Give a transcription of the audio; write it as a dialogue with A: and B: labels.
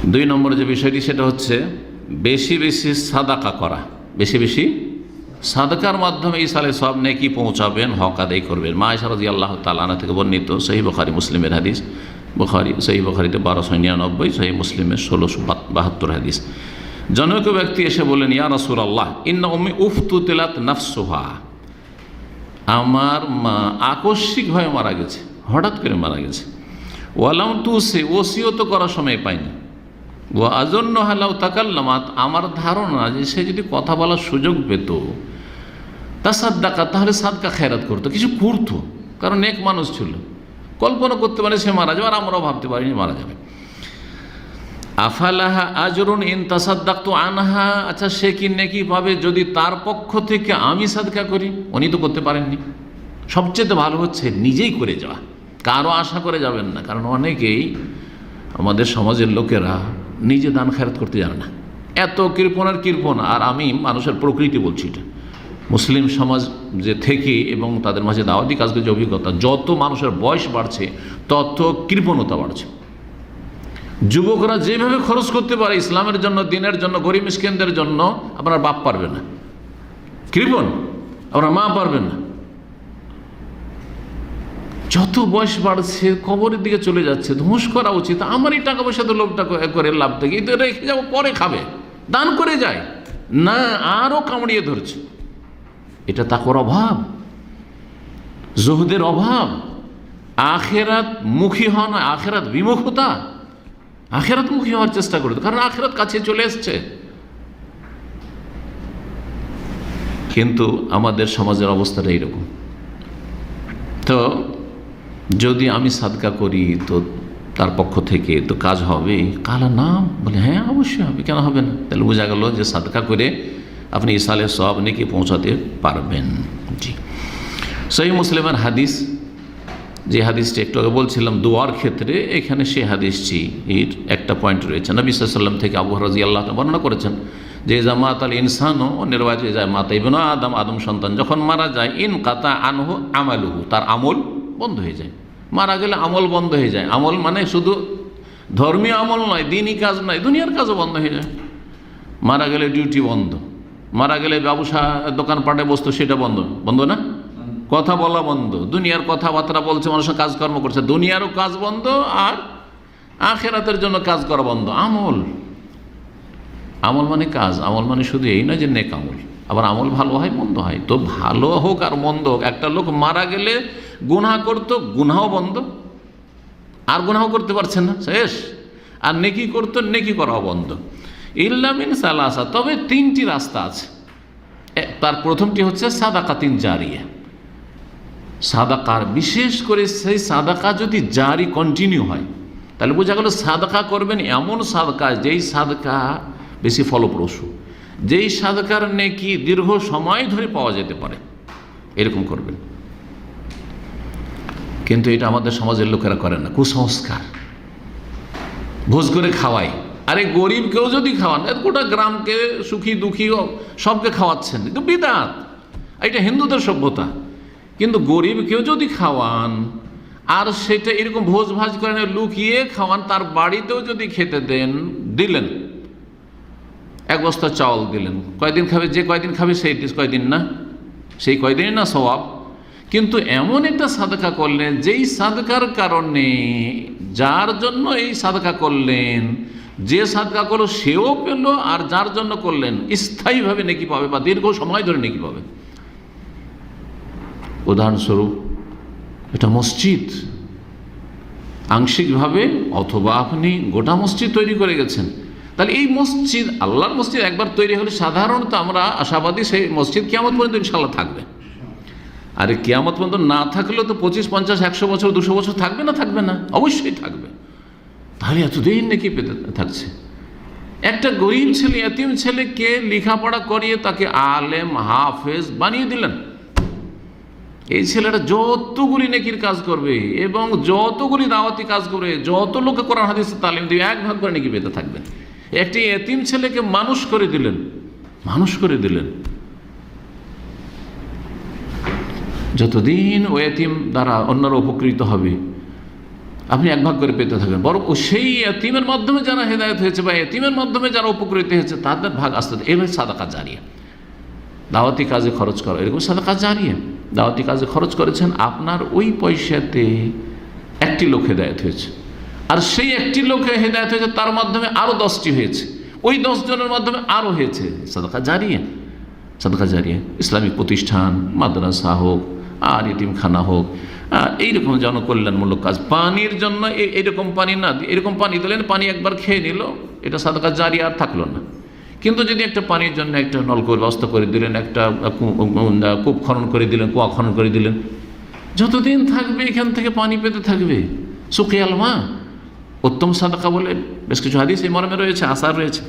A: দুই নম্বর যে বিষয়টি সেটা হচ্ছে বেশি বেশি সাদাকা করা। বেশি বেশি সাদাকার মাধ্যমে এই সালে সব নেকি পৌঁছাবেন, হক আদায় করবেন। মা আয়েশা রাদিয়াল্লাহু তাআলা আনহা থেকে বর্ণিত, সহিহ বুখারী মুসলিমের হাদিস। সহিহ বুখারীতে 1299, সহিহ মুসলিমের 1672 হাদিস। জনৈক ব্যক্তি এসে বললেন, ইয়া রাসূলুল্লাহ ইন্না উম্মি উফতুতিলাত নাফসুহা, আমার মা আকস্মিকভাবে মারা গেছে, হঠাৎ করে মারা গেছে। ওয়ালাম তুসি, ওসিয়ত করার সময় পাইনি। ওয়া আযুন্নুহা লাউ তাকাল্লামাত, আমার ধারণা যে সে যদি কথা বলার সুযোগ পেত, তাসাদ্দাকা, তাহলে সাদকা খেরাত করতো, কিছু করতো, কারণ নেক মানুষ ছিল। কল্পনা করতে পারে সে মারা যাবে, আর আমরাও ভাবতে পারিনি মারা যাবে। আফালাহা আজরুন ইন তাসাদ্দাকতু আনহা, আচ্ছা সে কি নেকি পাবে যদি তার পক্ষ থেকে আমি সাদকা করি? উনি তো করতে পারেননি। সবচেয়ে ভালো হচ্ছে নিজেই করে যাওয়া, কারো আশা করে যাবেন না। কারণ অনেকেই আমাদের সমাজের লোকেরা নিজে দান খেরাত করতে জানে না, এত কৃপণা। আর আমি মানুষের প্রকৃতি বলছি, এটা মুসলিম সমাজ যে থেকে এবং তাদের মাঝে দাওয়াতি কাজের যে অভিজ্ঞতা, যত মানুষের বয়স বাড়ছে তত কৃপণতা বাড়ছে। যুবকরা যেভাবে খরচ করতে পারে ইসলামের জন্য, দিনের জন্য, গরিব মিসকিনদের জন্য, আপনার বাপ পারবে না, কৃপণ, আপনার মা পারবেন না। যত বয়স বাড়ছে কবরের দিকে চলে যাচ্ছে, ধ্বংস করা উচিত। আমার এই টাকা পয়সা তো লোভটা করে লাভ থেকে এই তো রেখে যাবো, পরে খাবে, দান করে যায় না, আরও কামড়িয়ে ধরছে। এটা তাকওয়ার অভাব, জুহদের অভাব, আখেরাত মুখী হওয়া নয়, আখেরাত বিমুখতা। আখেরাত মুখী হওয়ার চেষ্টা করতে, কারণ আখেরাত কাছে চলে এসছে। কিন্তু আমাদের সমাজের অবস্থাটা এইরকম। তো যদি আমি সাদকা করি তো তার পক্ষ থেকে তো কাজ হবে, কালা নাম বলে, হ্যাঁ অবশ্যই হবে, কেন হবে না? তাহলে বোঝা গেল যে সাদকা করে আপনি ইসালে সওয়াব নেকি পৌঁছাতে পারবেন। জি, সহিহ মুসলিমের হাদিস, যে হাদিসটি একটু আগে বলছিলাম দোয়ার ক্ষেত্রে, এখানে সে হাদিসটি এর একটা পয়েন্ট রয়েছে। নবী সাল্লাল্লাহু আলাইহি ওয়াসাল্লাম থেকে আবু হুরায়রা রাদিয়াল্লাহু আনহু বর্ণনা করেছেন যে জামাত আল ইনসানও নির্বাচিত যায় মাতা ইবনু আদম সন্তান যখন মারা যায়, ইন কাতা আনহু আমালুহু, তার আমল বন্ধ হয়ে যায়। মারা গেলে আমল বন্ধ হয়ে যায়। আমল মানে শুধু ধর্মীয় আমল নয়, দিনই কাজ নয়, দুনিয়ার কাজও বন্ধ হয়ে যায়। মারা গেলে ডিউটি বন্ধ, মারা গেলে ব্যবসা দোকানপাটে বসতো সেটা বন্ধ না, কথা বলা বন্ধ, দুনিয়ার কথাবার্তা বলছে, মানুষের কাজকর্ম করছে, দুনিয়ারও কাজ বন্ধ, আর আখেরাতের জন্য কাজ করা বন্ধ। আমল মানে কাজ, আমল মানে শুধু এই নয় যে নেক আমল, আবার আমল ভালো হয় মন্দ হয়। তো ভালো হোক আর মন্দ হোক, একটা লোক মারা গেলে গুনাহ করতো, গুনাহও বন্ধ, আর গুনাহ করতে পারছেন না, শেষ। আর নেকি করতো, নেকি করাও বন্ধ। ইল্লা মিন সালাসা, তবে তিনটি রাস্তা আছে। তার প্রথমটি হচ্ছে সাদাকাতিন জারিয়া, সাদাকার, বিশেষ করে সেই সাদাকা যদি জারি কন্টিনিউ হয়, তাহলে বোঝা গেল সাদাকা করবেন এমন সাদাকা, যেই সাদাকা বেশি ফলপ্রসূ, যেই সাদাকার নেকি দীর্ঘ সময় ধরে পাওয়া যেতে পারে, এরকম করবেন। কিন্তু এটা আমাদের সমাজের লোকেরা করেন না, কুসংস্কার। ভোজ করে খাওয়াই, আরে গরিবকেও যদি খাওয়ান, গোটা গ্রামকে সুখী দুঃখী সবকে খাওয়াচ্ছেন, কিন্তু বিদআত, এটা হিন্দুদের সভ্যতা। কিন্তু গরিবকেও যদি খাওয়ান, আর সেটা এরকম ভোজ ভাজ করে লুকিয়ে খাওয়ান, তার বাড়িতেও যদি খেতে দিলেন, এক বস্তা চাউল দিলেন, কয়দিন খাবে? যে কয়দিন খাবে সেই কয়দিন না, সেই কয়দিনই না সওয়াব। কিন্তু এমন একটা সাদকা করলেন, যেই সাদকার কারণে, যার জন্য এই সাদকা করলেন, যে সাদকা করলো সেও পেল, আর যার জন্য করলেন স্থায়ীভাবে নেকি পাবে, বা দীর্ঘ সময় ধরে নেকি পাবে। উদাহরণস্বরূপ, এটা মসজিদ, আংশিকভাবে অথবা আপনি গোটা মসজিদ তৈরি করে গেছেন, তাহলে এই মসজিদ, আল্লাহর মসজিদ একবার তৈরি হলে সাধারণত আমরা আশাবাদী সেই মসজিদ কিয়ামত পর্যন্ত ইনশাআল্লাহ থাকবে। আর কিয়ামত পর্যন্ত না থাকলেও তো 25, 50, 100 বছর, 200 বছর থাকবে না? থাকবে না? অবশ্যই থাকবে। তাহলে এতদিন নাকি পেতে থাকছে। একটা গরিব ছেলে, এতিম ছেলেকে লেখাপড়া করিয়ে তাকে আলেম হাফেজ বানিয়ে দিলেন। এই ছেলেটা যতগুলি নেকির কাজ করবে এবং যতগুলি দাওয়াতি কাজ করবে, যত লোকে কোরআন হাদিসের তালিম দিবে, 1 ভাগ করে নেকি পেতে থাকবেন। একটি এতিম ছেলেকে মানুষ করে দিলেন। যতদিন ও এতিম দ্বারা অন্যরা উপকৃত হবে, আপনি এক ভাগ করে পেতে থাকবেন, বরং সেই এতিমের মাধ্যমে যারা হেদায়েত হয়েছে বা এতিমের মাধ্যমে যারা উপকৃত হয়েছে তাদের ভাগ আসতে, এভাবে সাদাকা জারিয়া। দাওয়াতি কাজে খরচ করা এরকম সাদাকা জারিয়া। দাওয়াতি কাজে খরচ করেছেন, আপনার ওই পয়সাতে একটি লোক হেদায়েত হয়েছে, আর সেই একটি লোক হেদায়েত হয়েছে তার মাধ্যমে আরও 10টি হয়েছে, ওই 10 জনের মাধ্যমে আরও হয়েছে, সাদাকা জারিয়া। সাদাকা জারিয়া ইসলামিক প্রতিষ্ঠান, মাদ্রাসা হোক আর ইতিমখানা হোক, এইরকম জনকল্যাণমূলক কাজ। পানির জন্য এইরকম পানি না, এরকম পানি দিলেন, পানি একবার খেয়ে নিল, এটা সাদাকা জারিয়া আর থাকলো না। কিন্তু যদি একটা পানির জন্য একটা নলকূপ ব্যবস্থা করে দিলেন, একটা কূপ খনন করে দিলেন, কুয়া খনন করে দিলেন, যতদিন থাকবে এখান থেকে পানি পেতে থাকবে, সুকিয়াল মা, উত্তম সাদাকা বলে বেশ কিছু হাদিস এই মর্মে রয়েছে, আসার রয়েছে।